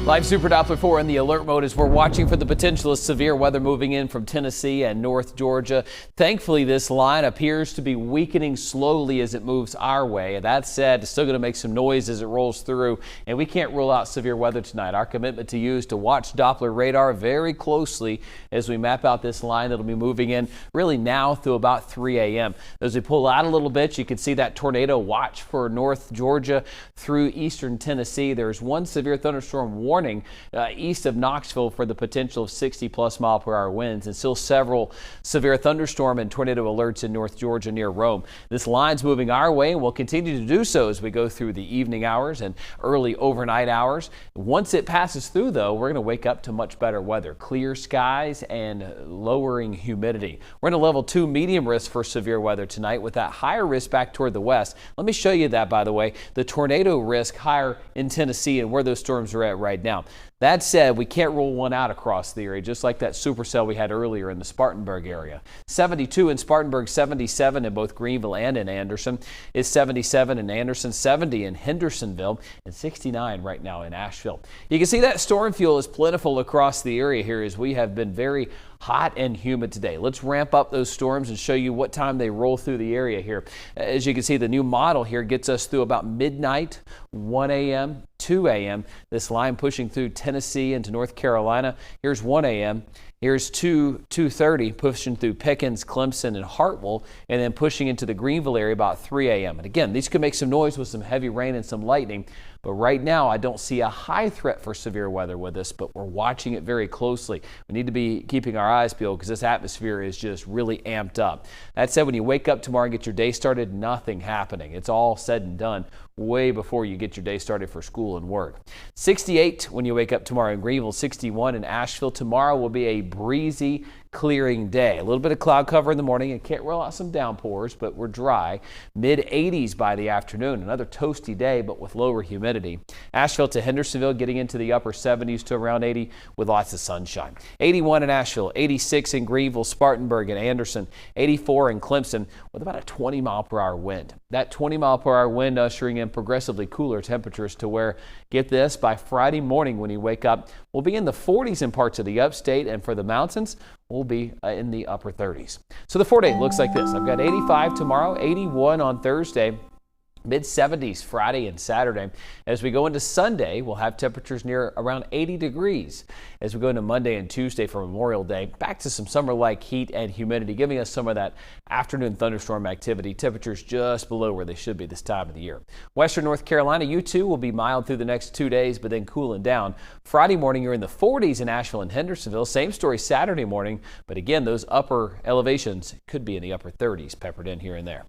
Live Super Doppler 4 in the alert mode as we're watching for the potential of severe weather moving in from Tennessee and North Georgia. Thankfully, this line appears to be weakening slowly as it moves our way. That said, it's still going to make some noise as it rolls through, and we can't rule out severe weather tonight. Our commitment to you is to watch Doppler radar very closely as we map out this line that'll be moving in really now through about 3 a.m. As we pull out a little bit, you can see that tornado watch for North Georgia through eastern Tennessee. There's one severe thunderstorm warning east of Knoxville for the potential of 60+ mile-per-hour winds, and still several severe thunderstorm and tornado alerts in North Georgia near Rome. This line's moving our way and will continue to do so as we go through the evening hours and early overnight hours. Once it passes through, though, we're going to wake up to much better weather, clear skies and lowering humidity. We're in a level 2 medium risk for severe weather tonight with that higher risk back toward the west. Let me show you that, by the way, the tornado risk higher in Tennessee and where those storms are at right now. That said, we can't rule one out across the area, just like that supercell we had earlier in the Spartanburg area. 72 in Spartanburg, 77 in both Greenville and in Anderson. It's 77 in Anderson, 70 in Hendersonville, and 69 right now in Asheville. You can see that storm fuel is plentiful across the area here as we have been very hot and humid today. Let's ramp up those storms and show you what time they roll through the area here. As you can see, the new model here gets us through about midnight, 1 a.m., 2 a.m. This line pushing through Tennessee into North Carolina. Here's 1 a.m. Here's 2:30 pushing through Pickens, Clemson, and Hartwell, and then pushing into the Greenville area about 3 a.m. And again, these could make some noise with some heavy rain and some lightning. But right now, I don't see a high threat for severe weather with us, but we're watching it very closely. We need to be keeping our eyes peeled because this atmosphere is just really amped up. That said, when you wake up tomorrow and get your day started, nothing happening. It's all said and done way before you get your day started for school and work. 68 when you wake up tomorrow in Greenville, 61 in Asheville. Tomorrow will be a breezy, clearing day. A little bit of cloud cover in the morning and can't rule out some downpours, but we're dry. Mid-80s by the afternoon. Another toasty day, but with lower humidity. Asheville to Hendersonville getting into the upper 70s to around 80 with lots of sunshine. 81 in Asheville, 86 in Greenville, Spartanburg, and Anderson, 84 in Clemson with about a 20 mile-per-hour wind. That 20 mile-per-hour wind ushering in progressively cooler temperatures to where, get this, by Friday morning when you wake up, we'll be in the 40s in parts of the upstate, and for the mountains, we'll be in the upper 30s. So the 4-day looks like this. I've got 85 tomorrow, 81 on Thursday, mid-70s Friday and Saturday. As we go into Sunday, we'll have temperatures near around 80 degrees. As we go into Monday and Tuesday for Memorial Day, back to some summer-like heat and humidity, giving us some of that afternoon thunderstorm activity. Temperatures just below where they should be this time of the year. Western North Carolina, you too will be mild through the next 2 days, but then cooling down. Friday morning, you're in the 40s in Asheville and Hendersonville. Same story Saturday morning, but again, those upper elevations could be in the upper 30s peppered in here and there.